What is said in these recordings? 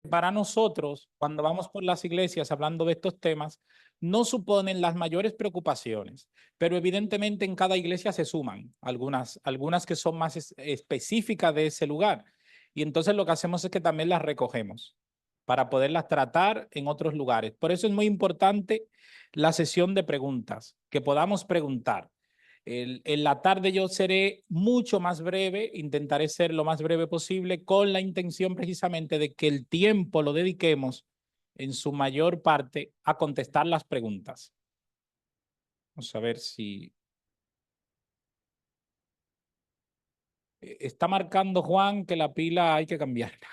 para nosotros, cuando vamos por las iglesias hablando de estos temas, no suponen las mayores preocupaciones, pero evidentemente en cada iglesia se suman algunas que son más específicas de ese lugar. Y entonces lo que hacemos es que también las recogemos para poderlas tratar en otros lugares. Por eso es muy importante la sesión de preguntas, que podamos preguntar. En la tarde yo seré mucho más breve, intentaré ser lo más breve posible con la intención precisamente de que el tiempo lo dediquemos en su mayor parte a contestar las preguntas. Vamos a ver si está marcando Juan que la pila hay que cambiarla.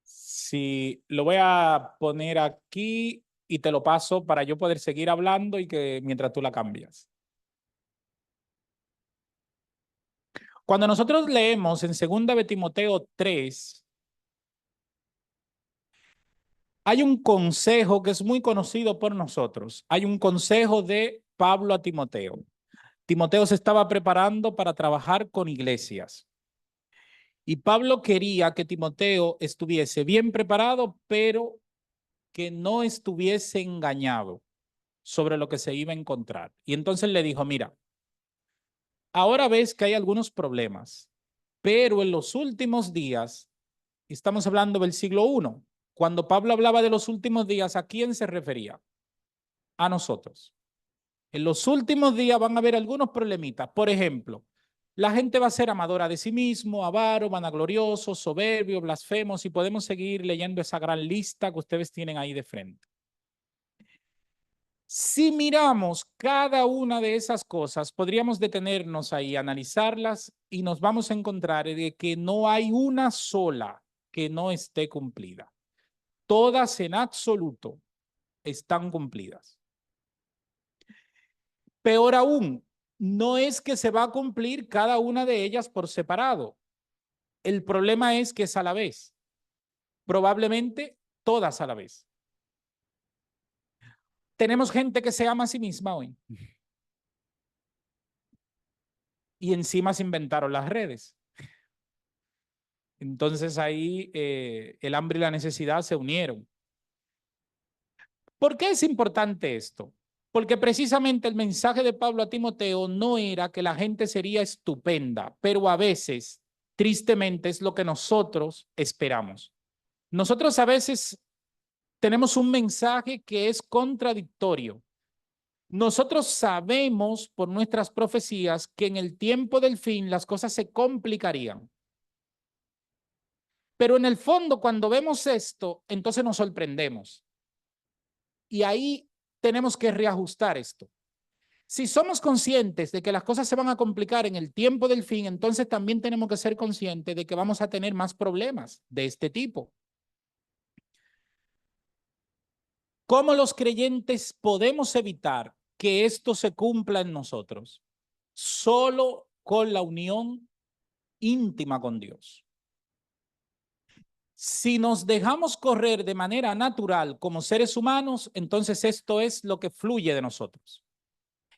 Si lo voy a poner aquí y te lo paso para yo poder seguir hablando y que mientras tú la cambias. Cuando nosotros leemos en 2 de Timoteo 3, hay un consejo que es muy conocido por nosotros. Hay un consejo de Pablo a Timoteo. Timoteo se estaba preparando para trabajar con iglesias. Y Pablo quería que Timoteo estuviese bien preparado, pero que no estuviese engañado sobre lo que se iba a encontrar. Y entonces le dijo, mira, ahora ves que hay algunos problemas, pero en los últimos días, estamos hablando del siglo I, cuando Pablo hablaba de los últimos días, ¿a quién se refería? A nosotros. En los últimos días van a haber algunos problemitas. Por ejemplo, la gente va a ser amadora de sí mismo, avaro, vanaglorioso, soberbio, blasfemos, y podemos seguir leyendo esa gran lista que ustedes tienen ahí de frente. Si miramos cada una de esas cosas, podríamos detenernos ahí, analizarlas y nos vamos a encontrar de que no hay una sola que no esté cumplida. Todas en absoluto están cumplidas. Peor aún, no es que se va a cumplir cada una de ellas por separado. El problema es que es a la vez. Probablemente todas a la vez. Tenemos gente que se ama a sí misma hoy. Y encima se inventaron las redes. Entonces ahí el hambre y la necesidad se unieron. ¿Por qué es importante esto? Porque precisamente el mensaje de Pablo a Timoteo no era que la gente sería estupenda, pero a veces, tristemente, es lo que nosotros esperamos. Nosotros a veces tenemos un mensaje que es contradictorio. Nosotros sabemos por nuestras profecías que en el tiempo del fin las cosas se complicarían. Pero en el fondo, cuando vemos esto, entonces nos sorprendemos. Y ahí tenemos que reajustar esto. Si somos conscientes de que las cosas se van a complicar en el tiempo del fin, entonces también tenemos que ser conscientes de que vamos a tener más problemas de este tipo. ¿Cómo los creyentes podemos evitar que esto se cumpla en nosotros? Solo con la unión íntima con Dios. Si nos dejamos correr de manera natural como seres humanos, entonces esto es lo que fluye de nosotros.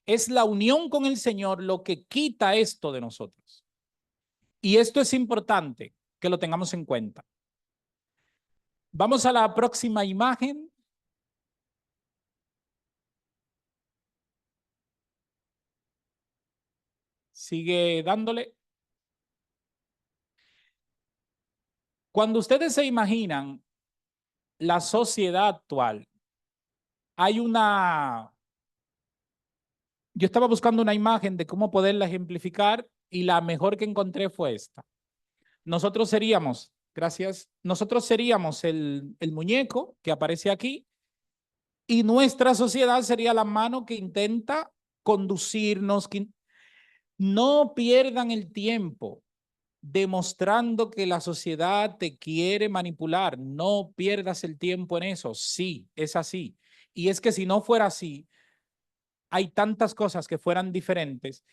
Es la unión con el Señor lo que quita esto de nosotros. Y esto es importante que lo tengamos en cuenta. Vamos a la próxima imagen. Sigue dándole. Cuando ustedes se imaginan la sociedad actual, hay una... Yo estaba buscando una imagen de cómo poderla ejemplificar y la mejor que encontré fue esta. Nosotros seríamos, gracias, nosotros seríamos el muñeco que aparece aquí y nuestra sociedad sería la mano que intenta conducirnos. No pierdan el tiempo demostrando que la sociedad te quiere manipular. No pierdas el tiempo en eso. Sí, es así. Y es que si no fuera así, hay tantas cosas que fueran diferentes.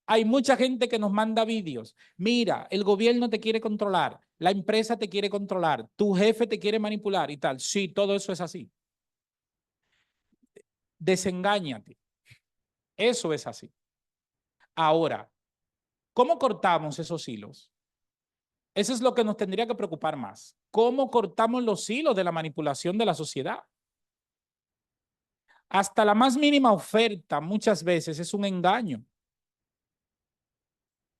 Hay mucha gente que nos manda vídeos. Mira, el gobierno te quiere controlar, la empresa te quiere controlar, tu jefe te quiere manipular y tal. Sí, todo eso es así. Desengáñate. Eso es así. Ahora, ¿cómo cortamos esos hilos? Eso es lo que nos tendría que preocupar más. ¿Cómo cortamos los hilos de la manipulación de la sociedad? Hasta la más mínima oferta muchas veces es un engaño.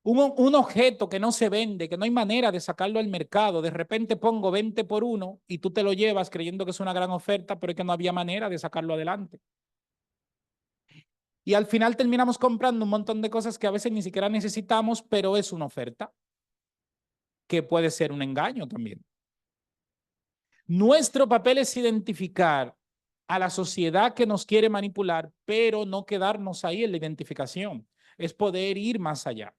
Un objeto que no se vende, que no hay manera de sacarlo al mercado, de repente pongo 20 por 1 y tú te lo llevas creyendo que es una gran oferta, pero es que no había manera de sacarlo adelante. Y al final terminamos comprando un montón de cosas que a veces ni siquiera necesitamos, pero es una oferta, que puede ser un engaño también. Nuestro papel es identificar a la sociedad que nos quiere manipular, pero no quedarnos ahí en la identificación. Es poder ir más allá.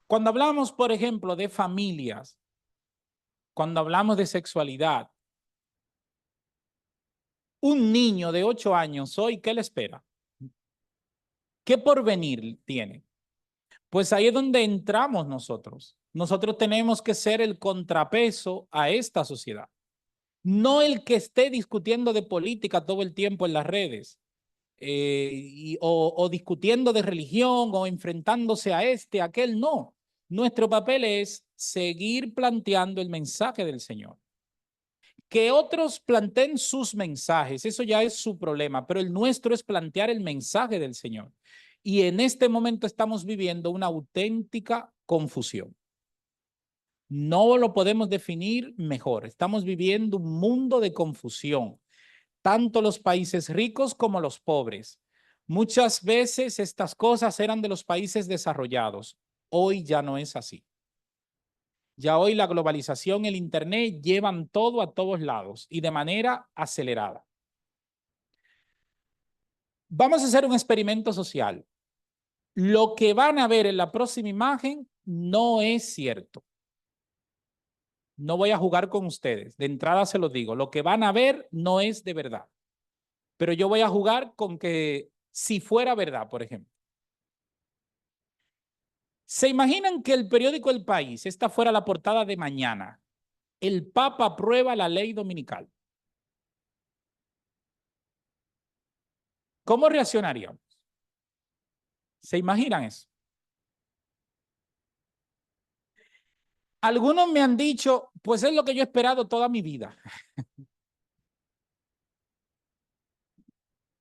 Cuando hablamos, por ejemplo, de familias, cuando hablamos de sexualidad, un niño de 8 años hoy, ¿qué le espera? ¿Qué porvenir tiene? Pues ahí es donde entramos nosotros. Nosotros tenemos que ser el contrapeso a esta sociedad. No el que esté discutiendo de política todo el tiempo en las redes, o discutiendo de religión o enfrentándose a este, a aquel, no. Nuestro papel es seguir planteando el mensaje del Señor. Que otros planteen sus mensajes, eso ya es su problema, pero el nuestro es plantear el mensaje del Señor. Y en este momento estamos viviendo una auténtica confusión. No lo podemos definir mejor. Estamos viviendo un mundo de confusión, tanto los países ricos como los pobres. Muchas veces estas cosas eran de los países desarrollados. Hoy ya no es así. Ya hoy la globalización, el Internet llevan todo a todos lados y de manera acelerada. Vamos a hacer un experimento social. Lo que van a ver en la próxima imagen no es cierto. No voy a jugar con ustedes. De entrada se los digo. Lo que van a ver no es de verdad. Pero yo voy a jugar con que si fuera verdad, por ejemplo. ¿Se imaginan que el periódico El País, esta fuera la portada de mañana? El Papa aprueba la ley dominical. ¿Cómo reaccionaríamos? ¿Se imaginan eso? Algunos me han dicho, pues es lo que yo he esperado toda mi vida.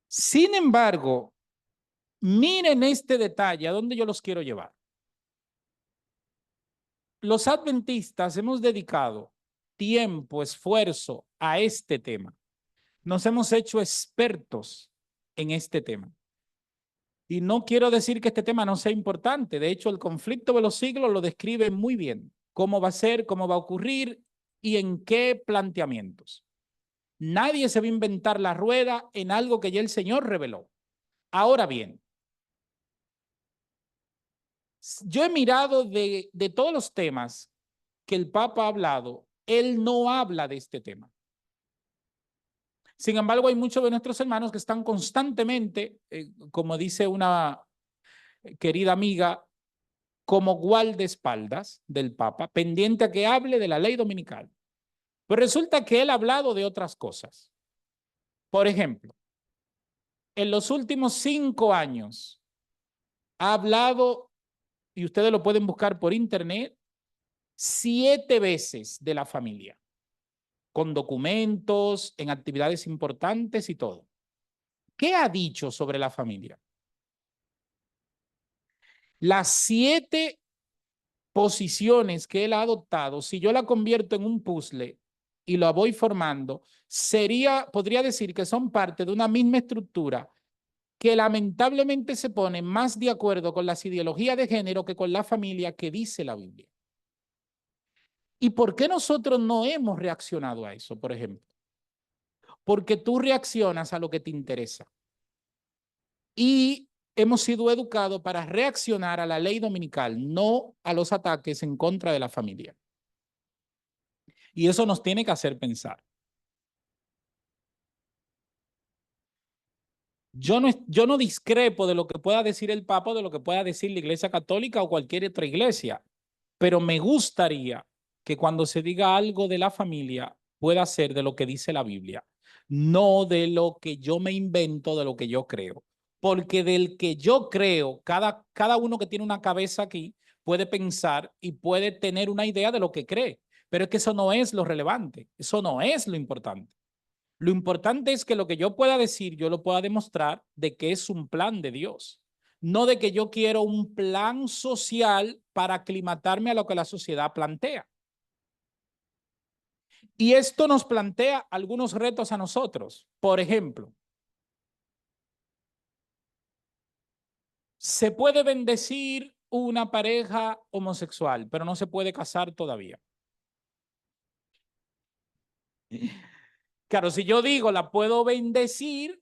Sin embargo, miren este detalle, a dónde yo los quiero llevar. Los adventistas hemos dedicado tiempo, esfuerzo a este tema. Nos hemos hecho expertos en este tema. Y no quiero decir que este tema no sea importante. De hecho, el conflicto de los siglos lo describe muy bien. Cómo va a ser, cómo va a ocurrir y en qué planteamientos. Nadie se va a inventar la rueda en algo que ya el Señor reveló. Ahora bien, yo he mirado de todos los temas que el Papa ha hablado, él no habla de este tema. Sin embargo, hay muchos de nuestros hermanos que están constantemente, como dice una querida amiga, como guardaespaldas del Papa, pendiente a que hable de la ley dominical. Pero resulta que él ha hablado de otras cosas. Por ejemplo, en los últimos 5 años ha hablado, y ustedes lo pueden buscar por internet, 7 veces de la familia, con documentos, en actividades importantes y todo. ¿Qué ha dicho sobre la familia? Las 7 posiciones que él ha adoptado, si yo la convierto en un puzzle y lo voy formando, podría decir que son parte de una misma estructura que lamentablemente se pone más de acuerdo con las ideologías de género que con la familia que dice la Biblia. ¿Y por qué nosotros no hemos reaccionado a eso, por ejemplo? Porque tú reaccionas a lo que te interesa. Y hemos sido educados para reaccionar a la ley dominical, no a los ataques en contra de la familia. Y eso nos tiene que hacer pensar. Yo no discrepo de lo que pueda decir el Papa o de lo que pueda decir la Iglesia Católica o cualquier otra iglesia, pero me gustaría que cuando se diga algo de la familia pueda ser de lo que dice la Biblia, no de lo que yo me invento, de lo que yo creo. porque del que yo creo, cada uno que tiene una cabeza aquí puede pensar y puede tener una idea de lo que cree, pero es que eso no es lo relevante, eso no es lo importante. Lo importante es que lo que yo pueda decir, yo lo pueda demostrar de que es un plan de Dios, no de que yo quiero un plan social para aclimatarme a lo que la sociedad plantea. Y esto nos plantea algunos retos a nosotros. Por ejemplo, se puede bendecir una pareja homosexual, pero no se puede casar todavía. Claro, si yo digo la puedo bendecir,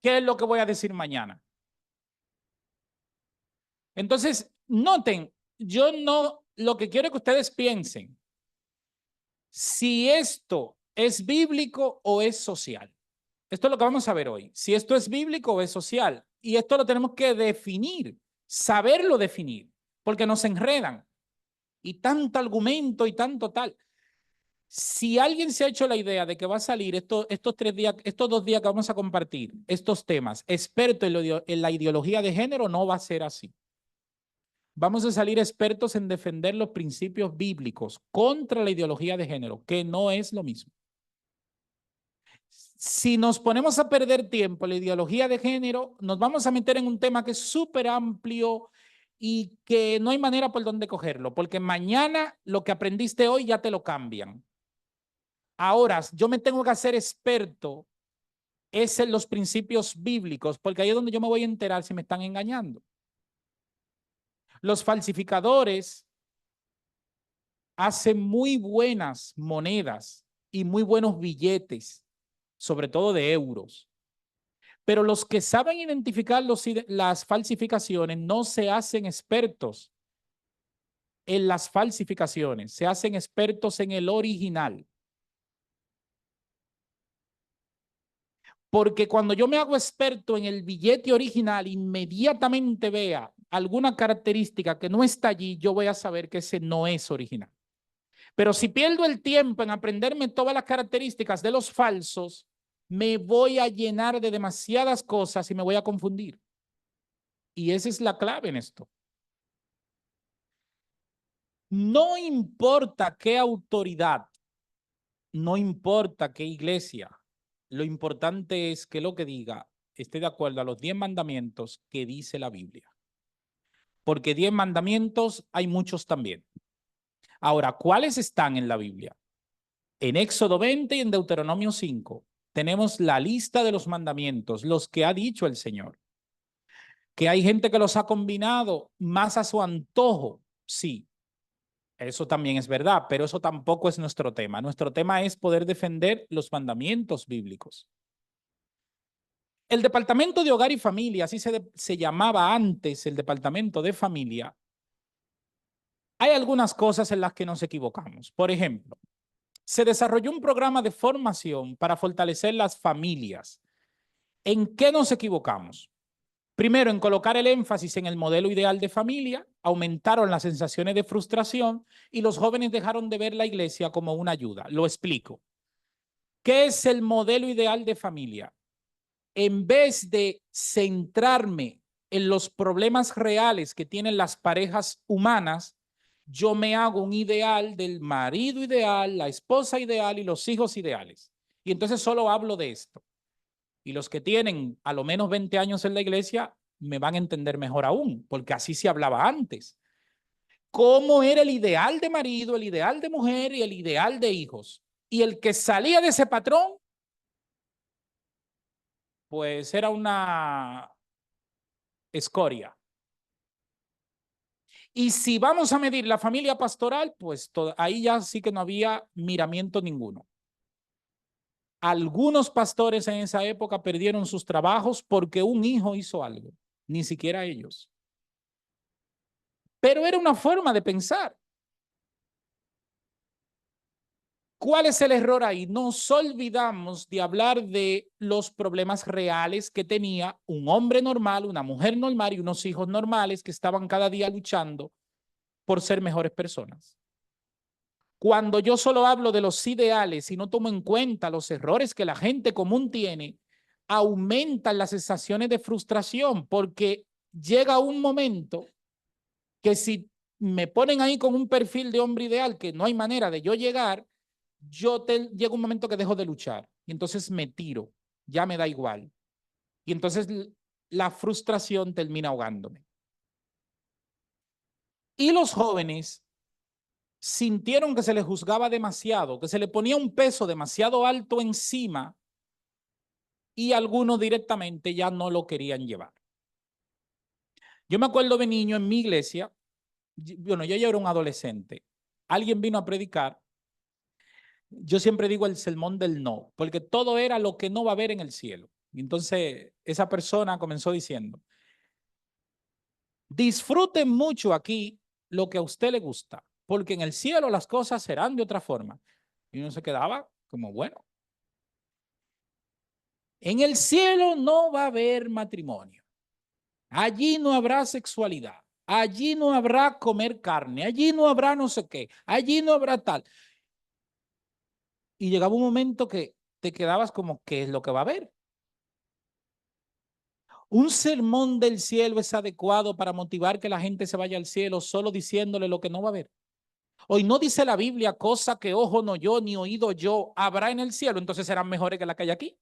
¿qué es lo que voy a decir mañana? Entonces, noten, yo no, lo que quiero que ustedes piensen, si esto es bíblico o es social. Esto es lo que vamos a ver hoy. Si esto es bíblico o es social. Y esto lo tenemos que definir, saberlo definir, porque nos enredan. Y tanto argumento y tanto tal. Si alguien se ha hecho la idea de que va a salir estos 3 días, estos 2 días que vamos a compartir, estos temas, experto en la ideología de género, no va a ser así. Vamos a salir expertos en defender los principios bíblicos contra la ideología de género, que no es lo mismo. Si nos ponemos a perder tiempo en la ideología de género, nos vamos a meter en un tema que es súper amplio y que no hay manera por donde cogerlo, porque mañana lo que aprendiste hoy ya te lo cambian. Ahora, yo me tengo que hacer experto es en los principios bíblicos, porque ahí es donde yo me voy a enterar si me están engañando. Los falsificadores hacen muy buenas monedas y muy buenos billetes, sobre todo de euros. Pero los que saben identificar las falsificaciones no se hacen expertos en las falsificaciones, se hacen expertos en el original. Porque cuando yo me hago experto en el billete original, inmediatamente vea alguna característica que no está allí, yo voy a saber que ese no es original. Pero si pierdo el tiempo en aprenderme todas las características de los falsos, me voy a llenar de demasiadas cosas y me voy a confundir. Y esa es la clave en esto. No importa qué autoridad, no importa qué iglesia, lo importante es que lo que diga esté de acuerdo a los 10 mandamientos que dice la Biblia. Porque 10 mandamientos hay muchos también. Ahora, ¿cuáles están en la Biblia? En Éxodo 20 y en Deuteronomio 5 tenemos la lista de los mandamientos, los que ha dicho el Señor. Que hay gente que los ha combinado más a su antojo, sí, eso también es verdad, pero eso tampoco es nuestro tema. Nuestro tema es poder defender los mandamientos bíblicos. El Departamento de Hogar y Familia, así se llamaba antes el Departamento de Familia, hay algunas cosas en las que nos equivocamos. Por ejemplo, se desarrolló un programa de formación para fortalecer las familias. ¿En qué nos equivocamos? Primero, en colocar el énfasis en el modelo ideal de familia, aumentaron las sensaciones de frustración y los jóvenes dejaron de ver la iglesia como una ayuda. Lo explico. ¿Qué es el modelo ideal de familia? En vez de centrarme en los problemas reales que tienen las parejas humanas, yo me hago un ideal del marido ideal, la esposa ideal y los hijos ideales. Y entonces solo hablo de esto. Y los que tienen a lo menos 20 años en la iglesia me van a entender mejor aún, porque así se hablaba antes. ¿Cómo era el ideal de marido, el ideal de mujer y el ideal de hijos? Y el que salía de ese patrón, pues era una escoria. Y si vamos a medir la familia pastoral, pues ahí ya sí que no había miramiento ninguno. Algunos pastores en esa época perdieron sus trabajos porque un hijo hizo algo, ni siquiera ellos. Pero era una forma de pensar. ¿Cuál es el error ahí? Nos olvidamos de hablar de los problemas reales que tenía un hombre normal, una mujer normal y unos hijos normales que estaban cada día luchando por ser mejores personas. Cuando yo solo hablo de los ideales y no tomo en cuenta los errores que la gente común tiene, aumentan las sensaciones de frustración, porque llega un momento que si me ponen ahí con un perfil de hombre ideal que no hay manera de yo llegar, llega un momento que dejo de luchar y entonces me tiro, ya me da igual. Y entonces la frustración termina ahogándome. Y los jóvenes sintieron que se les juzgaba demasiado, que se le ponía un peso demasiado alto encima y algunos directamente ya no lo querían llevar. Yo me acuerdo de niño en mi iglesia, bueno, yo ya era un adolescente, alguien vino a predicar, yo siempre digo el sermón del no, porque todo era lo que no va a haber en el cielo. Y entonces esa persona comenzó diciendo, disfruten mucho aquí lo que a usted le gusta, porque en el cielo las cosas serán de otra forma. Y uno se quedaba como, bueno, en el cielo no va a haber matrimonio, allí no habrá sexualidad, allí no habrá comer carne, allí no habrá no sé qué, allí no habrá tal. Y llegaba un momento que te quedabas como, ¿qué es lo que va a haber? Un sermón del cielo es adecuado para motivar que la gente se vaya al cielo solo diciéndole lo que no va a haber. Hoy no dice la Biblia, cosa que ojo no yo ni oído yo habrá en el cielo, entonces serán mejores que la que hay aquí.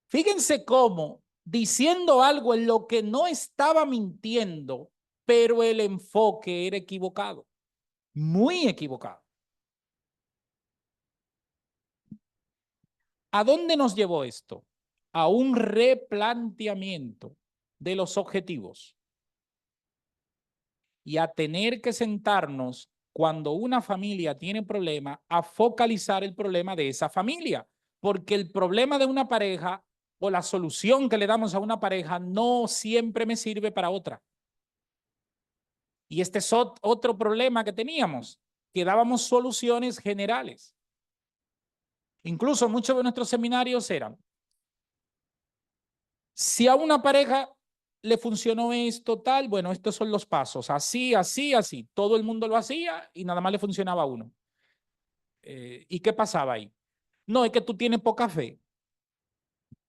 Fíjense cómo diciendo algo en lo que no estaba mintiendo, pero el enfoque era equivocado, muy equivocado. ¿A dónde nos llevó esto? A un replanteamiento de los objetivos y a tener que sentarnos cuando una familia tiene problema a focalizar el problema de esa familia, porque el problema de una pareja o la solución que le damos a una pareja no siempre me sirve para otra. Y este es otro problema que teníamos, que dábamos soluciones generales. Incluso muchos de nuestros seminarios eran, si a una pareja le funcionó esto tal, bueno, estos son los pasos, así, así, así. Todo el mundo lo hacía y nada más le funcionaba a uno. ¿Y qué pasaba ahí? No, es que tú tienes poca fe.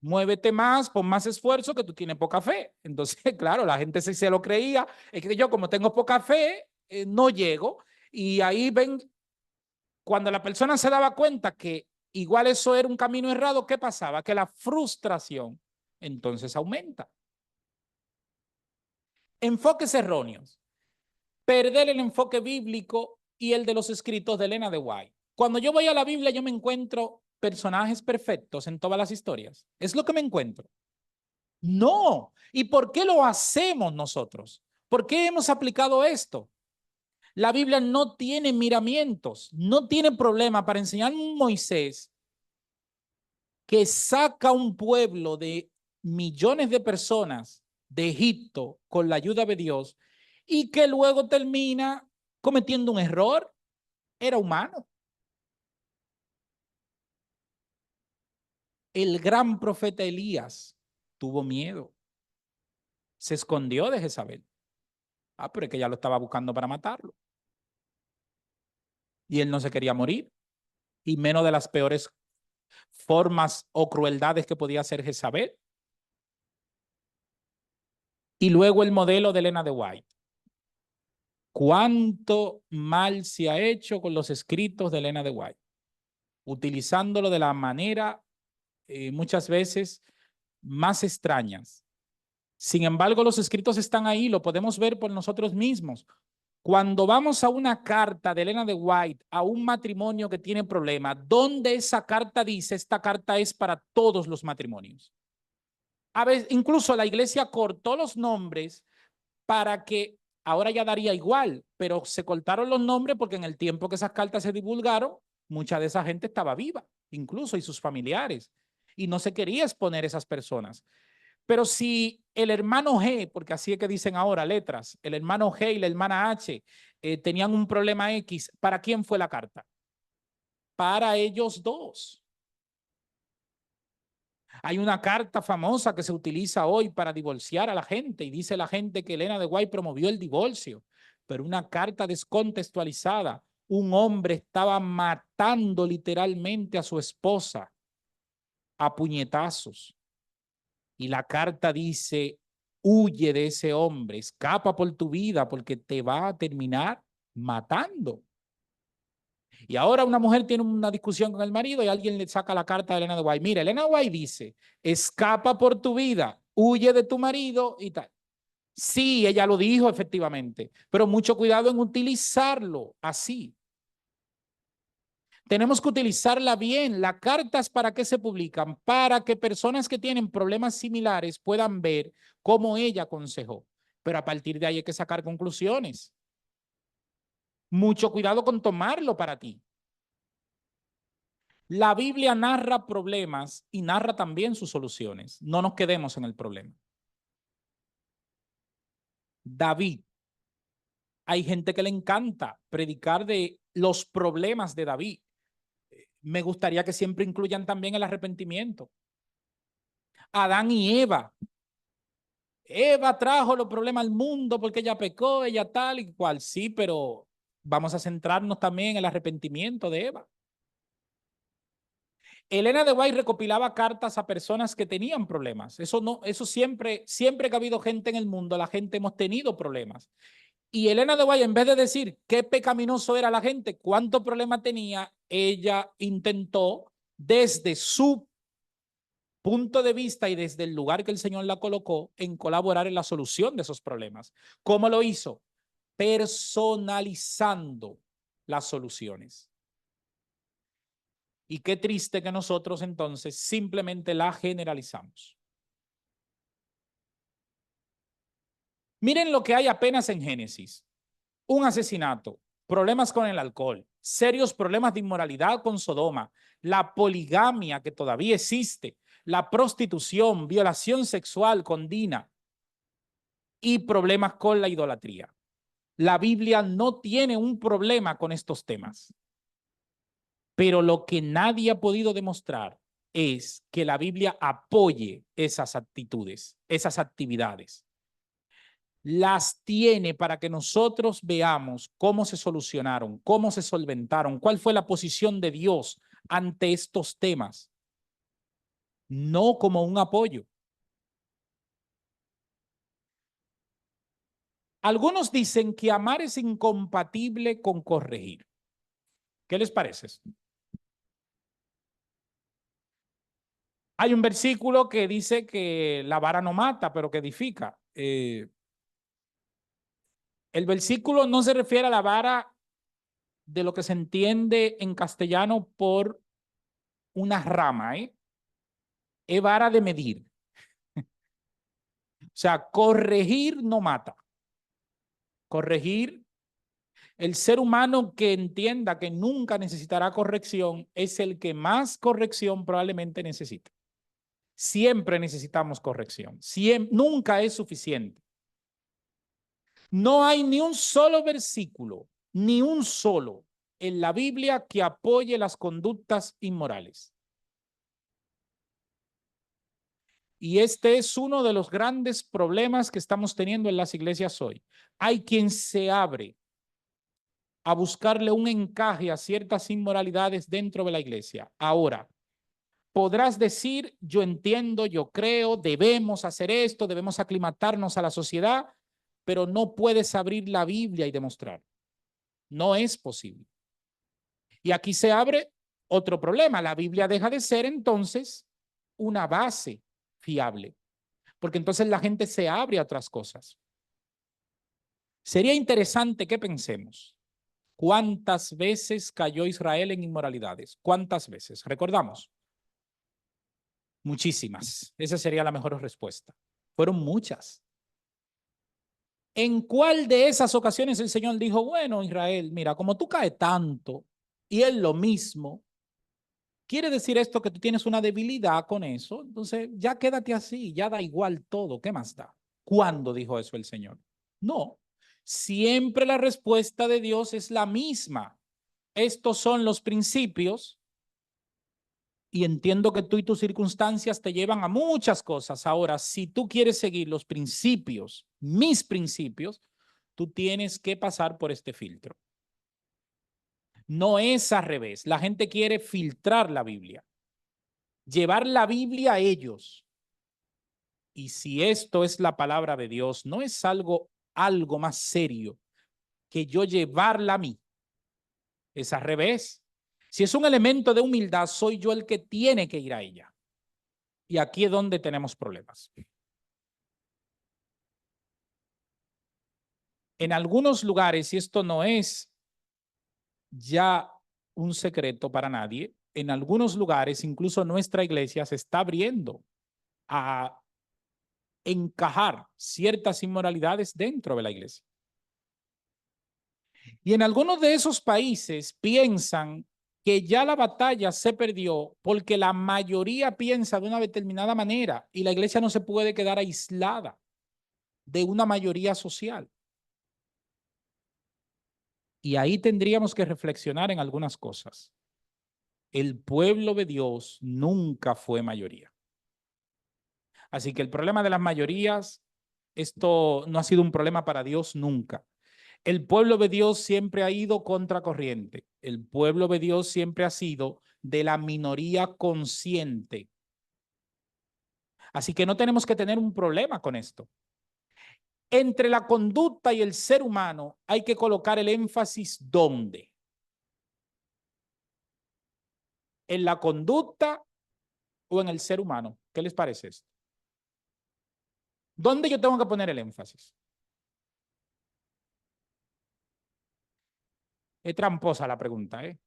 Muévete más, pon más esfuerzo, que tú tienes poca fe. Entonces, claro, la gente se lo creía. Es que yo, como tengo poca fe, no llego. Y ahí ven, cuando la persona se daba cuenta que igual eso era un camino errado, ¿qué pasaba? Que la frustración entonces aumenta. Enfoques erróneos. Perder el enfoque bíblico y el de los escritos de Elena de White. Cuando yo voy a la Biblia, yo me encuentro personajes perfectos en todas las historias. Es lo que me encuentro. No. ¿Y por qué lo hacemos nosotros? ¿Por qué hemos aplicado esto? La Biblia no tiene miramientos, no tiene problema para enseñar a un Moisés que saca un pueblo de millones de personas de Egipto con la ayuda de Dios y que luego termina cometiendo un error. Era humano. El gran profeta Elías tuvo miedo, se escondió de Jezabel. Pero es que ella lo estaba buscando para matarlo. Y él no se quería morir, y menos de las peores formas o crueldades que podía hacer Jezabel. Y luego el modelo de Elena de White. ¿Cuánto mal se ha hecho con los escritos de Elena de White? Utilizándolo de la manera muchas veces más extrañas. Sin embargo, los escritos están ahí, lo podemos ver por nosotros mismos. Cuando vamos a una carta de Elena de White a un matrimonio que tiene problemas, ¿dónde esa carta dice, esta carta es para todos los matrimonios? A veces, incluso la iglesia cortó los nombres para que ahora ya daría igual, pero se cortaron los nombres porque en el tiempo que esas cartas se divulgaron, mucha de esa gente estaba viva, incluso y sus familiares, y no se quería exponer a esas personas. Pero si el hermano G, porque así es que dicen ahora letras, el hermano G y la hermana H tenían un problema X, ¿para quién fue la carta? Para ellos dos. Hay una carta famosa que se utiliza hoy para divorciar a la gente y dice la gente que Elena de White promovió el divorcio, pero una carta descontextualizada. Un hombre estaba matando literalmente a su esposa a puñetazos. Y la carta dice, huye de ese hombre, escapa por tu vida porque te va a terminar matando. Y ahora una mujer tiene una discusión con el marido y alguien le saca la carta de Elena de White. Mira, Elena White dice, escapa por tu vida, huye de tu marido y tal. Sí, ella lo dijo efectivamente, pero mucho cuidado en utilizarlo así. Tenemos que utilizarla bien. Las cartas, ¿para qué se publican? Para que personas que tienen problemas similares puedan ver cómo ella aconsejó. Pero a partir de ahí hay que sacar conclusiones. Mucho cuidado con tomarlo para ti. La Biblia narra problemas y narra también sus soluciones. No nos quedemos en el problema. David. Hay gente que le encanta predicar de los problemas de David. Me gustaría que siempre incluyan también el arrepentimiento. Adán y Eva. Eva trajo los problemas al mundo porque ella pecó, ella tal y cual. Sí, pero vamos a centrarnos también en el arrepentimiento de Eva. Elena de White recopilaba cartas a personas que tenían problemas. Eso no, eso siempre que ha habido gente en el mundo, la gente hemos tenido problemas. Y Elena de White, en vez de decir qué pecaminoso era la gente, cuánto problema tenía, ella intentó desde su punto de vista y desde el lugar que el Señor la colocó en colaborar en la solución de esos problemas. ¿Cómo lo hizo? Personalizando las soluciones. Y qué triste que nosotros entonces simplemente la generalizamos. Miren lo que hay apenas en Génesis. Un asesinato, problemas con el alcohol, serios problemas de inmoralidad con Sodoma, la poligamia que todavía existe, la prostitución, violación sexual con Dina y problemas con la idolatría. La Biblia no tiene un problema con estos temas, pero lo que nadie ha podido demostrar es que la Biblia apoye esas actitudes, esas actividades. Las tiene para que nosotros veamos cómo se solucionaron, cómo se solventaron, cuál fue la posición de Dios ante estos temas, no como un apoyo. Algunos dicen que amar es incompatible con corregir. ¿Qué les parece? Hay un versículo que dice que la vara no mata, pero que edifica. El versículo no se refiere a la vara de lo que se entiende en castellano por una rama, ¿eh? Es vara de medir. O sea, corregir no mata. Corregir, el ser humano que entienda que nunca necesitará corrección es el que más corrección probablemente necesita. Siempre necesitamos corrección. Nunca es suficiente. No hay ni un solo versículo, ni un solo en la Biblia que apoye las conductas inmorales. Y este es uno de los grandes problemas que estamos teniendo en las iglesias hoy. Hay quien se abre a buscarle un encaje a ciertas inmoralidades dentro de la iglesia. Ahora, podrás decir, yo entiendo, yo creo, debemos hacer esto, debemos aclimatarnos a la sociedad, pero no puedes abrir la Biblia y demostrar. No es posible. Y aquí se abre otro problema. La Biblia deja de ser entonces una base fiable, porque entonces la gente se abre a otras cosas. Sería interesante que pensemos, ¿cuántas veces cayó Israel en inmoralidades? ¿Cuántas veces? Recordamos. Muchísimas. Esa sería la mejor respuesta. Fueron muchas. ¿En cuál de esas ocasiones el Señor dijo, bueno, Israel, mira, como tú caes tanto y es lo mismo, quiere decir esto que tú tienes una debilidad con eso, entonces ya quédate así, ya da igual todo, ¿qué más da? ¿Cuándo dijo eso el Señor? No, siempre la respuesta de Dios es la misma. Estos son los principios y entiendo que tú y tus circunstancias te llevan a muchas cosas. Ahora, si tú quieres seguir los principios, mis principios, tú tienes que pasar por este filtro. No es al revés. La gente quiere filtrar la Biblia. llevar la Biblia a ellos. Y si esto es la palabra de Dios, no es algo más serio que yo llevarla a mí. Es al revés. Si es un elemento de humildad, soy yo el que tiene que ir a ella. Y aquí es donde tenemos problemas. En algunos lugares, y esto no es ya un secreto para nadie, en algunos lugares, incluso nuestra iglesia se está abriendo a encajar ciertas inmoralidades dentro de la iglesia. Y en algunos de esos países piensan que ya la batalla se perdió porque la mayoría piensa de una determinada manera y la iglesia no se puede quedar aislada de una mayoría social. Y ahí tendríamos que reflexionar en algunas cosas. El pueblo de Dios nunca fue mayoría. Así que el problema de las mayorías, esto no ha sido un problema para Dios nunca. El pueblo de Dios siempre ha ido contracorriente. El pueblo de Dios siempre ha sido de la minoría consciente. Así que no tenemos que tener un problema con esto. Entre la conducta y el ser humano hay que colocar el énfasis ¿dónde? ¿En la conducta o en el ser humano? ¿Qué les parece esto? ¿Dónde yo tengo que poner el énfasis? Es tramposa la pregunta, ¿eh?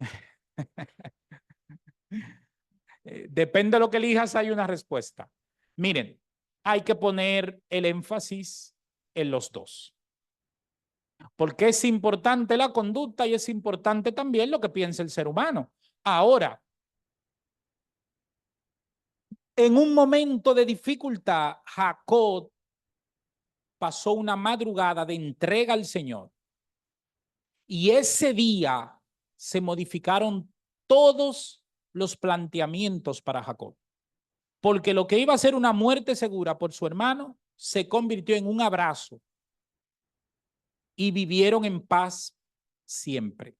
Depende de lo que elijas, hay una respuesta. Miren, hay que poner el énfasis en los dos. Porque es importante la conducta y es importante también lo que piensa el ser humano. Ahora, en un momento de dificultad, Jacob pasó una madrugada de entrega al Señor. Y ese día se modificaron todos los planteamientos para Jacob. Porque lo que iba a ser una muerte segura por su hermano se convirtió en un abrazo y vivieron en paz siempre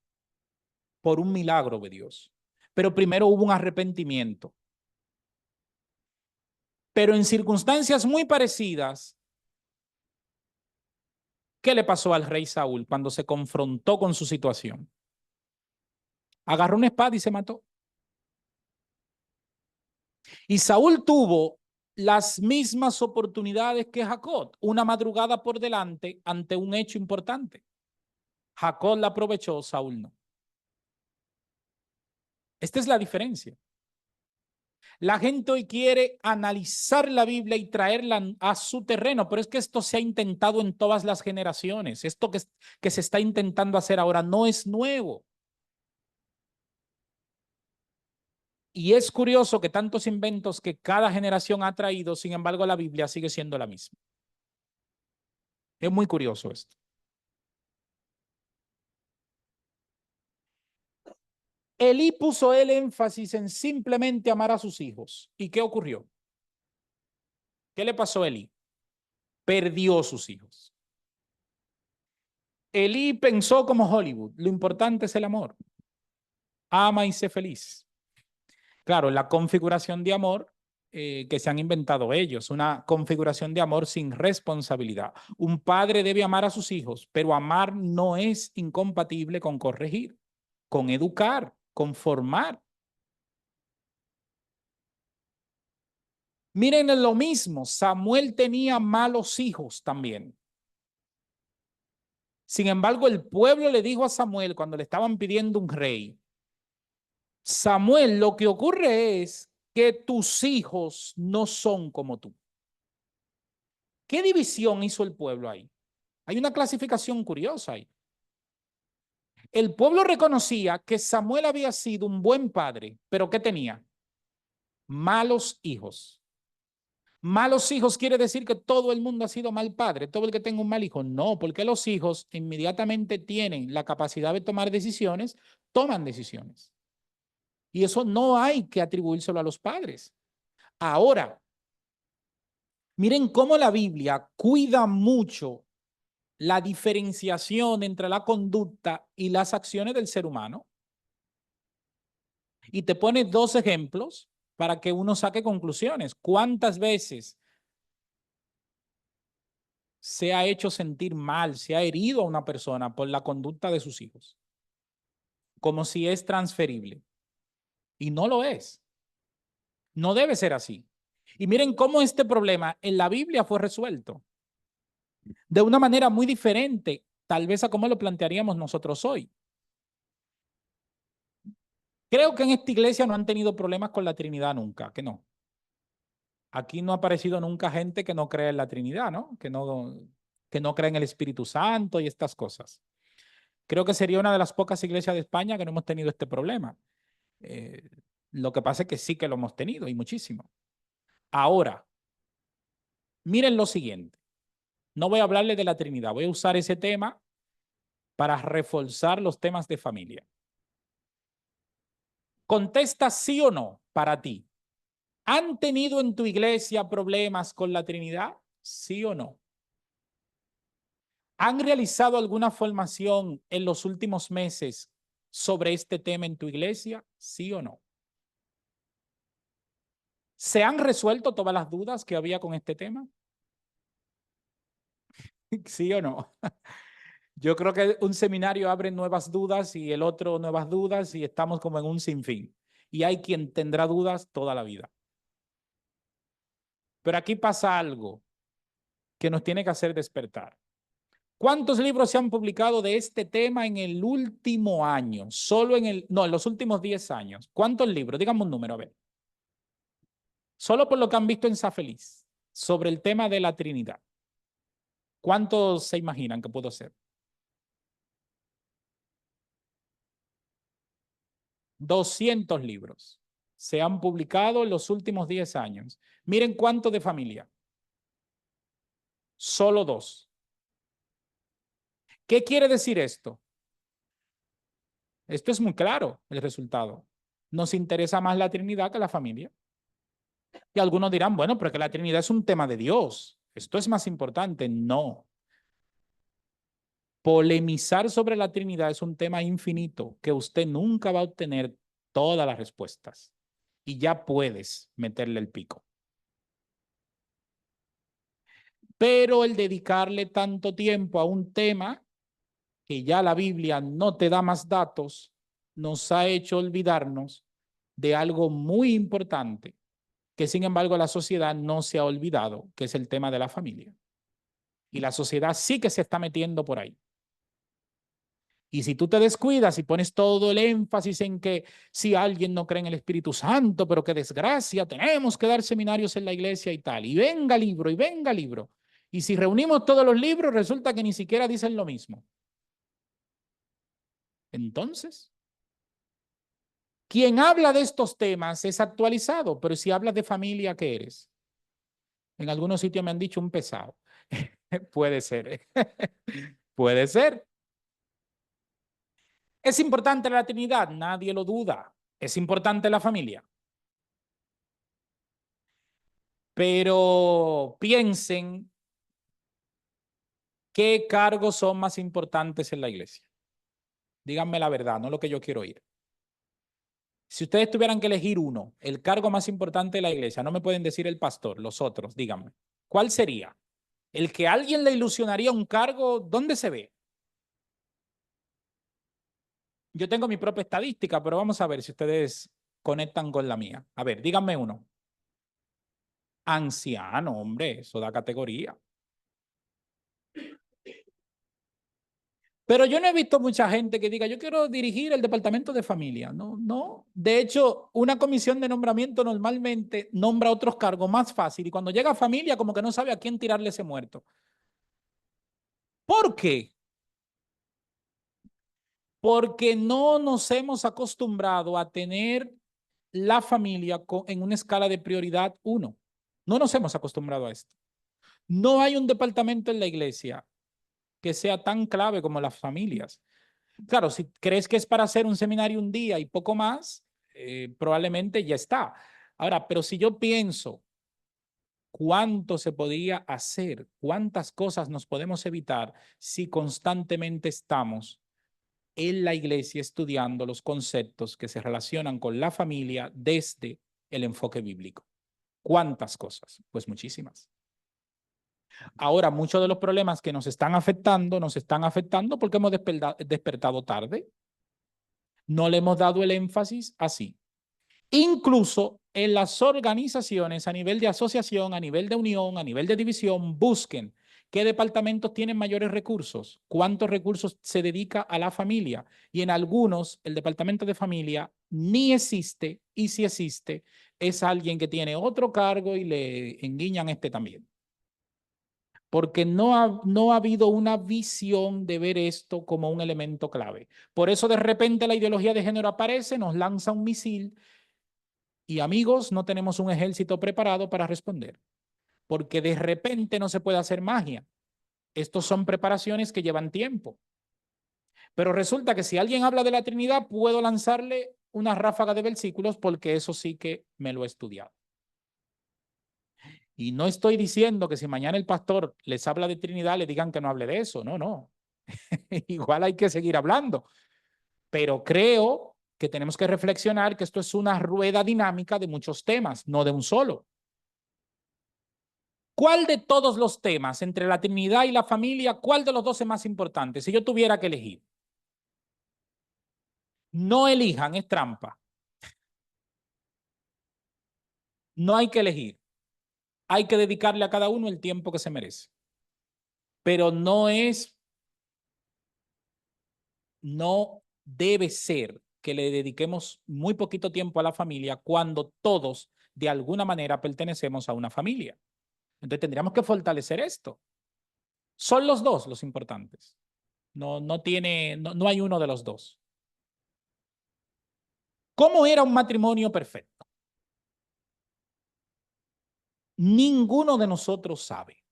por un milagro de Dios. Pero primero hubo un arrepentimiento. Pero en circunstancias muy parecidas, ¿qué le pasó al rey Saúl cuando se confrontó con su situación? Agarró una espada y se mató. Y Saúl tuvo las mismas oportunidades que Jacob, una madrugada por delante ante un hecho importante. Jacob la aprovechó, Saúl no. Esta es la diferencia. La gente hoy quiere analizar la Biblia y traerla a su terreno, pero es que esto se ha intentado en todas las generaciones. Esto que se está intentando hacer ahora no es nuevo. Y es curioso que tantos inventos que cada generación ha traído, sin embargo, la Biblia sigue siendo la misma. Es muy curioso esto. Elí puso el énfasis en simplemente amar a sus hijos. ¿Y qué ocurrió? ¿Qué le pasó a Elí? Perdió sus hijos. Elí pensó como Hollywood, lo importante es el amor. Ama y sé feliz. Claro, la configuración de amor que se han inventado ellos, una configuración de amor sin responsabilidad. Un padre debe amar a sus hijos, pero amar no es incompatible con corregir, con educar, con formar. Miren lo mismo, Samuel tenía malos hijos también. Sin embargo, el pueblo le dijo a Samuel cuando le estaban pidiendo un rey, Samuel, lo que ocurre es que tus hijos no son como tú. ¿Qué división hizo el pueblo ahí? Hay una clasificación curiosa ahí. El pueblo reconocía que Samuel había sido un buen padre, pero ¿qué tenía? Malos hijos. Malos hijos quiere decir que todo el mundo ha sido mal padre, todo el que tenga un mal hijo. No, porque los hijos inmediatamente tienen la capacidad de tomar decisiones, toman decisiones. Y eso no hay que atribuírselo a los padres. Ahora, miren cómo la Biblia cuida mucho la diferenciación entre la conducta y las acciones del ser humano. Y te pone dos ejemplos para que uno saque conclusiones. ¿Cuántas veces se ha hecho sentir mal, se ha herido a una persona por la conducta de sus hijos? Como si es transferible. Y no lo es. No debe ser así. Y miren cómo este problema en la Biblia fue resuelto de una manera muy diferente, tal vez a como lo plantearíamos nosotros hoy. Creo que en esta iglesia no han tenido problemas con la Trinidad nunca, que no. Aquí no ha aparecido nunca gente que no cree en la Trinidad, ¿no? Que no cree en el Espíritu Santo y estas cosas. Creo que sería una de las pocas iglesias de España que no hemos tenido este problema. Eh, lo que pasa es que sí que lo hemos tenido y muchísimo. Ahora, miren lo siguiente. No voy a hablarle de la Trinidad, voy a usar ese tema para reforzar los temas de familia. Contesta sí o no para ti. ¿Han tenido en tu iglesia problemas con la Trinidad? ¿Sí o no? ¿Han realizado alguna formación en los últimos meses sobre este tema en tu iglesia? ¿Sí o no? ¿Se han resuelto todas las dudas que había con este tema? ¿Sí o no? Yo creo que un seminario abre nuevas dudas y el otro nuevas dudas y estamos como en un sinfín. Y hay quien tendrá dudas toda la vida. Pero aquí pasa algo que nos tiene que hacer despertar. ¿Cuántos libros se han publicado de este tema en el último año? Solo en los últimos 10 años. ¿Cuántos libros? Dígame un número, a ver. Solo por lo que han visto en Sa Feliz sobre el tema de la Trinidad. ¿Cuántos se imaginan que puedo ser? 200 libros se han publicado en los últimos 10 años. Miren cuánto de familia. Solo 2. ¿Qué quiere decir esto? Esto es muy claro, el resultado. Nos interesa más la Trinidad que la familia. Y algunos dirán, bueno, pero que la Trinidad es un tema de Dios. Esto es más importante. No. Polemizar sobre la Trinidad es un tema infinito que usted nunca va a obtener todas las respuestas. Y ya puedes meterle el pico. Pero el dedicarle tanto tiempo a un tema que ya la Biblia no te da más datos, nos ha hecho olvidarnos de algo muy importante, que sin embargo la sociedad no se ha olvidado, que es el tema de la familia. Y la sociedad sí que se está metiendo por ahí. Y si tú te descuidas y pones todo el énfasis en que si alguien no cree en el Espíritu Santo, pero qué desgracia, tenemos que dar seminarios en la iglesia y tal, y venga libro, y venga libro. Y si reunimos todos los libros, resulta que ni siquiera dicen lo mismo. Entonces, quien habla de estos temas es actualizado, pero si hablas de familia, ¿qué eres? En algunos sitios me han dicho un pesado. Puede ser. Puede ser. ¿Es importante la Trinidad? Nadie lo duda. ¿Es importante la familia? Pero piensen qué cargos son más importantes en la iglesia. Díganme la verdad, no lo que yo quiero oír. Si ustedes tuvieran que elegir uno, el cargo más importante de la iglesia, no me pueden decir el pastor, los otros, díganme. ¿Cuál sería? El que a alguien le ilusionaría un cargo, ¿dónde se ve? Yo tengo mi propia estadística, pero vamos a ver si ustedes conectan con la mía. A ver, díganme uno. Anciano, hombre, eso da categoría. Pero yo no he visto mucha gente que diga, yo quiero dirigir el departamento de familia. No, no. De hecho, una comisión de nombramiento normalmente nombra otros cargos más fácil y cuando llega a familia como que no sabe a quién tirarle ese muerto. ¿Por qué? Porque no nos hemos acostumbrado a tener la familia en una escala de prioridad 1. No nos hemos acostumbrado a esto. No hay un departamento en la iglesia que sea tan clave como las familias. Claro, si crees que es para hacer un seminario un día y poco más, probablemente ya está. Ahora, pero si yo pienso cuánto se podría hacer, cuántas cosas nos podemos evitar si constantemente estamos en la iglesia estudiando los conceptos que se relacionan con la familia desde el enfoque bíblico. ¿Cuántas cosas? Pues muchísimas. Ahora, muchos de los problemas que nos están afectando porque hemos despertado tarde. No le hemos dado el énfasis así. Incluso en las organizaciones a nivel de asociación, a nivel de unión, a nivel de división, busquen qué departamentos tienen mayores recursos, cuántos recursos se dedica a la familia. Y en algunos, el departamento de familia ni existe, y si existe, es alguien que tiene otro cargo y le enguiñan este también. Porque no ha habido una visión de ver esto como un elemento clave. Por eso de repente la ideología de género aparece, nos lanza un misil y amigos, no tenemos un ejército preparado para responder, porque de repente no se puede hacer magia. Estos son preparaciones que llevan tiempo. Pero resulta que si alguien habla de la Trinidad, puedo lanzarle una ráfaga de versículos porque eso sí que me lo he estudiado. Y no estoy diciendo que si mañana el pastor les habla de Trinidad, le digan que no hable de eso. No, no. Igual hay que seguir hablando. Pero creo que tenemos que reflexionar que esto es una rueda dinámica de muchos temas, no de un solo. ¿Cuál de todos los temas entre la Trinidad y la familia, cuál de los dos es más importante? Si yo tuviera que elegir. No elijan, es trampa. No hay que elegir. Hay que dedicarle a cada uno el tiempo que se merece. Pero no debe ser que le dediquemos muy poquito tiempo a la familia cuando todos de alguna manera pertenecemos a una familia. Entonces tendríamos que fortalecer esto. Son los dos los importantes. No hay uno de los dos. ¿Cómo era un matrimonio perfecto? Ninguno de nosotros sabe.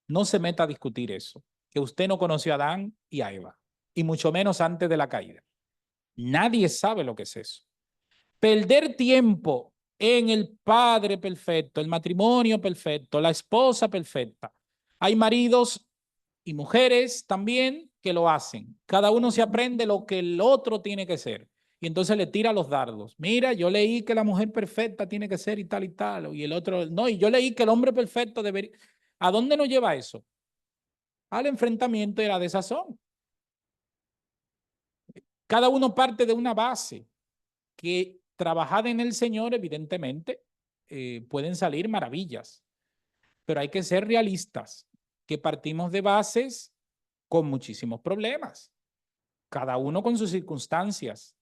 No se meta a discutir eso. Que usted no conoció a Adán y a Eva, y mucho menos antes de la caída. Nadie sabe lo que es eso. Perder tiempo en el padre perfecto, el matrimonio perfecto, la esposa perfecta. Hay maridos y mujeres también que lo hacen. Cada uno se aprende lo que el otro tiene que ser. Y entonces le tira los dardos. Mira, yo leí que la mujer perfecta tiene que ser y tal y tal. Y el otro, no, y yo leí que el hombre perfecto debería. ¿A dónde nos lleva eso? Al enfrentamiento y a la desazón. Cada uno parte de una base que trabajada en el Señor, evidentemente, pueden salir maravillas, pero hay que ser realistas, que partimos de bases con muchísimos problemas, cada uno con sus circunstancias.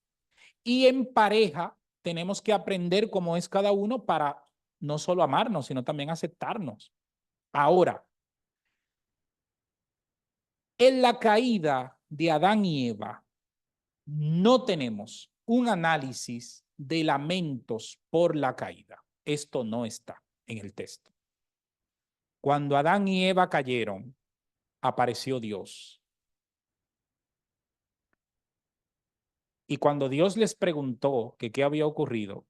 Y en pareja tenemos que aprender cómo es cada uno para no solo amarnos, sino también aceptarnos. Ahora, en la caída de Adán y Eva, no tenemos un análisis de lamentos por la caída. Esto no está en el texto. Cuando Adán y Eva cayeron, apareció Dios. Y cuando Dios les preguntó que qué había ocurrido,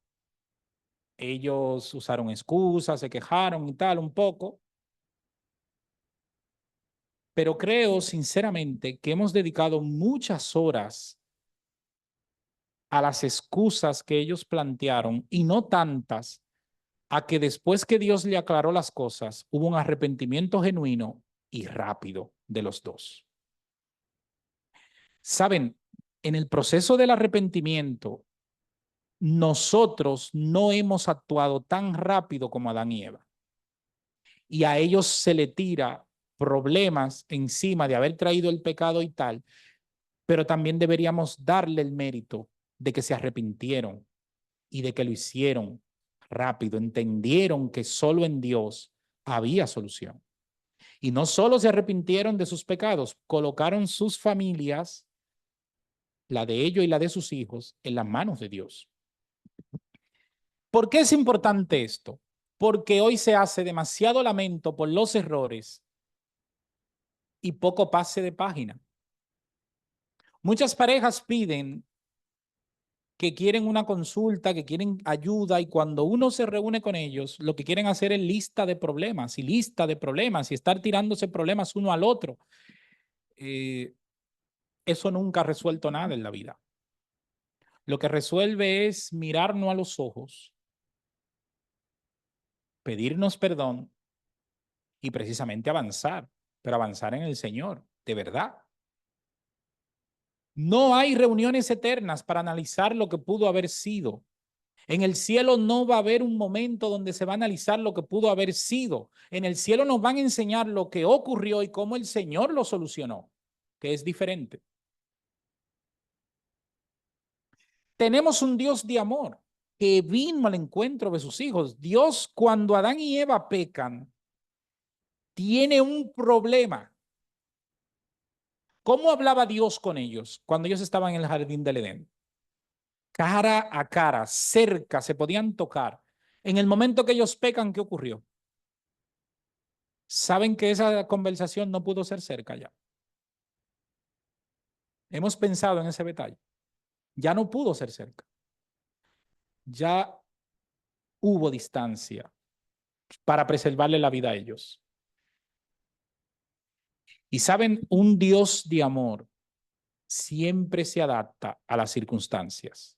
ellos usaron excusas, se quejaron y tal un poco. Pero creo sinceramente que hemos dedicado muchas horas a las excusas que ellos plantearon y no tantas a que después que Dios le aclaró las cosas, hubo un arrepentimiento genuino y rápido de los dos. Saben, en el proceso del arrepentimiento, nosotros no hemos actuado tan rápido como Adán y Eva. Y a ellos se le tira problemas encima de haber traído el pecado y tal, pero también deberíamos darle el mérito de que se arrepintieron y de que lo hicieron rápido, entendieron que solo en Dios había solución. Y no solo se arrepintieron de sus pecados, colocaron sus familias, la de ellos y la de sus hijos, en las manos de Dios. ¿Por qué es importante esto? Porque hoy se hace demasiado lamento por los errores y poco pase de página. Muchas parejas piden que quieren una consulta, que quieren ayuda y cuando uno se reúne con ellos, lo que quieren hacer es lista de problemas y estar tirándose problemas uno al otro. Eso nunca ha resuelto nada en la vida. Lo que resuelve es mirarnos a los ojos pedirnos perdón y precisamente avanzar, pero avanzar en el Señor, de verdad. No hay reuniones eternas para analizar lo que pudo haber sido. En el cielo no va a haber un momento donde se va a analizar lo que pudo haber sido. En el cielo nos van a enseñar lo que ocurrió y cómo el Señor lo solucionó, que es diferente. Tenemos un Dios de amor que vino al encuentro de sus hijos. Dios, cuando Adán y Eva pecan, tiene un problema. ¿Cómo hablaba Dios con ellos cuando ellos estaban en el jardín del Edén? Cara a cara, cerca, se podían tocar. En el momento que ellos pecan, ¿qué ocurrió? Saben que esa conversación no pudo ser cerca ya. Hemos pensado en ese detalle. Ya no pudo ser cerca. Ya hubo distancia para preservarle la vida a ellos. Y saben, un Dios de amor siempre se adapta a las circunstancias,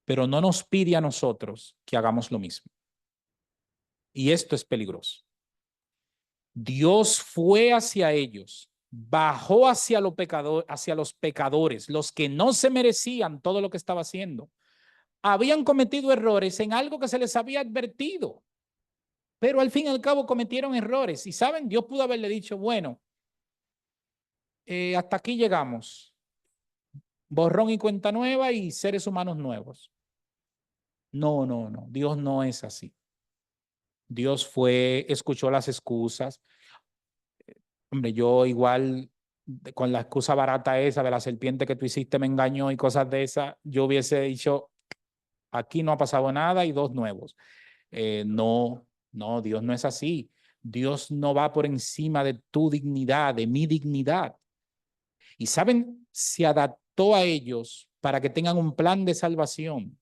pero no nos pide a nosotros que hagamos lo mismo. Y esto es peligroso. Dios fue hacia ellos, bajó hacia los pecadores, los que no se merecían todo lo que estaba haciendo. Habían cometido errores en algo que se les había advertido, pero al fin y al cabo cometieron errores. Y saben, Dios pudo haberle dicho, bueno, hasta aquí llegamos, borrón y cuenta nueva y seres humanos nuevos. No, no, no, Dios no es así. Dios fue, escuchó las excusas. Hombre, yo igual con la excusa barata esa de la serpiente que tú hiciste me engañó y cosas de esas, yo hubiese dicho, aquí no ha pasado nada y dos nuevos. No, no, Dios no es así. Dios no va por encima de tu dignidad, de mi dignidad. Y saben, se adaptó a ellos para que tengan un plan de salvación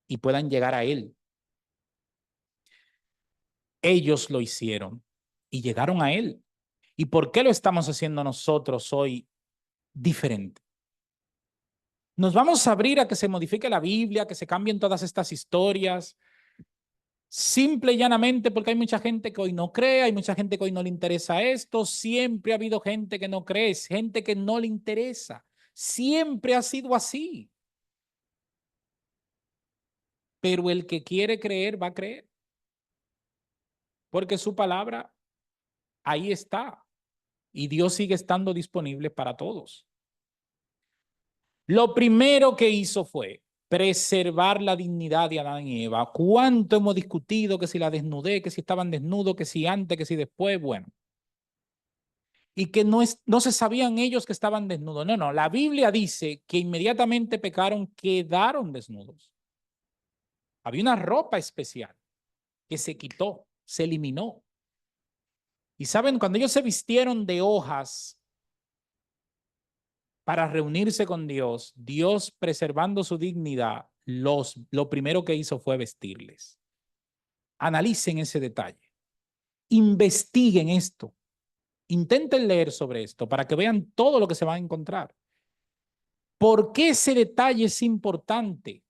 y puedan llegar a Él. Ellos lo hicieron y llegaron a Él. ¿Y por qué lo estamos haciendo nosotros hoy diferente? Nos vamos a abrir a que se modifique la Biblia, que se cambien todas estas historias, simple y llanamente porque hay mucha gente que hoy no cree, hay mucha gente que hoy no le interesa esto, siempre ha habido gente que no cree, gente que no le interesa, siempre ha sido así. Pero el que quiere creer va a creer, porque su palabra ahí está y Dios sigue estando disponible para todos. Lo primero que hizo fue preservar la dignidad de Adán y Eva. ¿Cuánto hemos discutido que si la desnudez, que si estaban desnudos, que si antes, que si después? Bueno, y que no se sabían ellos que estaban desnudos. No, no, la Biblia dice que inmediatamente pecaron, quedaron desnudos. Había una ropa especial que se quitó, se eliminó. Y saben, cuando ellos se vistieron de hojas para reunirse con Dios, Dios preservando su dignidad, lo primero que hizo fue vestirles. Analicen ese detalle, investiguen esto, intenten leer sobre esto para que vean todo lo que se van a encontrar. ¿Por qué ese detalle es importante?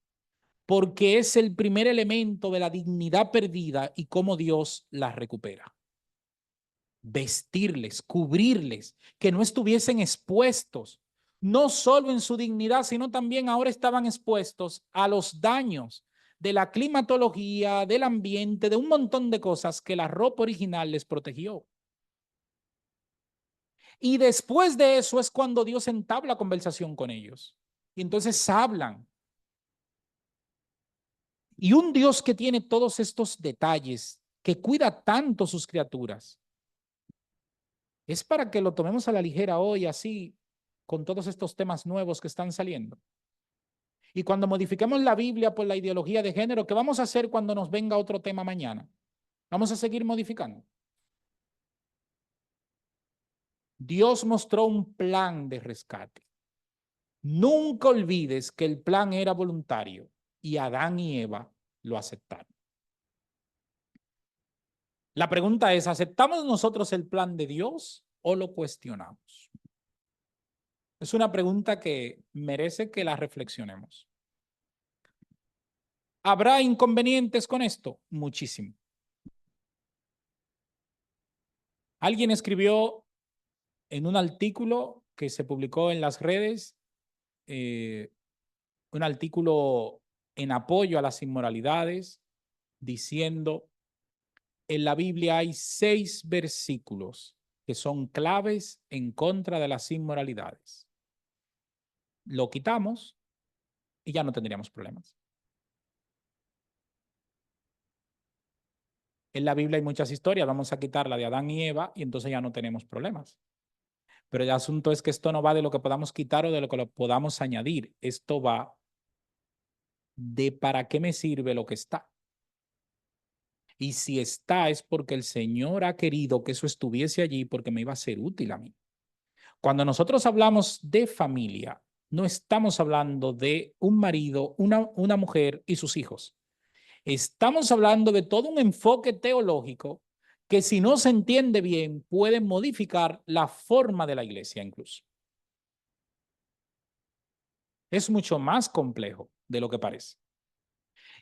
Porque es el primer elemento de la dignidad perdida y cómo Dios la recupera. Vestirles, cubrirles, que no estuviesen expuestos, no solo en su dignidad, sino también ahora estaban expuestos a los daños de la climatología, del ambiente, de un montón de cosas que la ropa original les protegió. Y después de eso es cuando Dios entabla conversación con ellos. Y entonces hablan. Y un Dios que tiene todos estos detalles, que cuida tanto sus criaturas, es para que lo tomemos a la ligera hoy, así, con todos estos temas nuevos que están saliendo. Y cuando modifiquemos la Biblia por la ideología de género, ¿qué vamos a hacer cuando nos venga otro tema mañana? ¿Vamos a seguir modificando? Dios mostró un plan de rescate. Nunca olvides que el plan era voluntario y Adán y Eva lo aceptaron. La pregunta es, ¿aceptamos nosotros el plan de Dios o lo cuestionamos? Es una pregunta que merece que la reflexionemos. ¿Habrá inconvenientes con esto? Muchísimo. Alguien escribió en un artículo que se publicó en las redes, eh, un artículo en apoyo a las inmoralidades, diciendo, en la Biblia hay 6 versículos que son claves en contra de las inmoralidades. Lo quitamos y ya no tendríamos problemas. En la Biblia hay muchas historias, vamos a quitar la de Adán y Eva y entonces ya no tenemos problemas. Pero el asunto es que esto no va de lo que podamos quitar o de lo que lo podamos añadir. Esto va de para qué me sirve lo que está. Y si está es porque el Señor ha querido que eso estuviese allí porque me iba a ser útil a mí. Cuando nosotros hablamos de familia, no estamos hablando de un marido, una mujer y sus hijos. Estamos hablando de todo un enfoque teológico que si no se entiende bien puede modificar la forma de la iglesia incluso. Es mucho más complejo de lo que parece.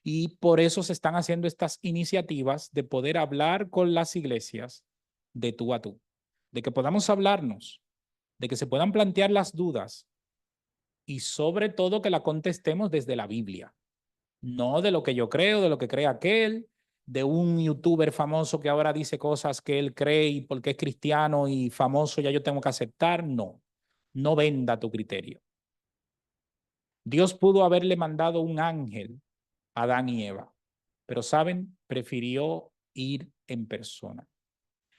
Y por eso se están haciendo estas iniciativas de poder hablar con las iglesias de tú a tú, de que podamos hablarnos, de que se puedan plantear las dudas y sobre todo que la contestemos desde la Biblia, no de lo que yo creo, de lo que cree aquel, de un youtuber famoso que ahora dice cosas que él cree y porque es cristiano y famoso ya yo tengo que aceptar. No, no venda tu criterio. Dios pudo haberle mandado un ángel a Adán y Eva, pero saben, prefirió ir en persona.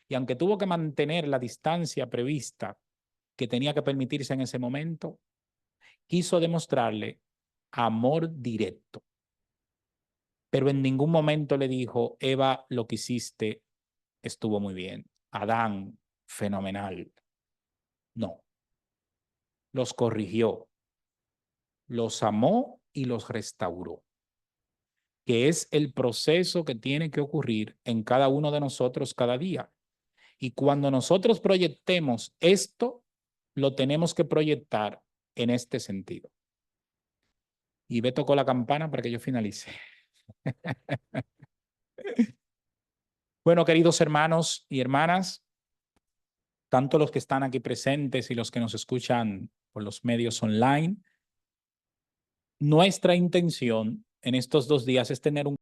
Y aunque tuvo que mantener la distancia prevista que tenía que permitirse en ese momento, quiso demostrarle amor directo. Pero en ningún momento le dijo, Eva, lo que hiciste estuvo muy bien. Adán, fenomenal. No, los corrigió, los amó y los restauró, que es el proceso que tiene que ocurrir en cada uno de nosotros cada día. Y cuando nosotros proyectemos esto, lo tenemos que proyectar en este sentido. Y ve tocó la campana para que yo finalice. Bueno, queridos hermanos y hermanas, tanto los que están aquí presentes y los que nos escuchan por los medios online, nuestra intención en estos 2 días es tener un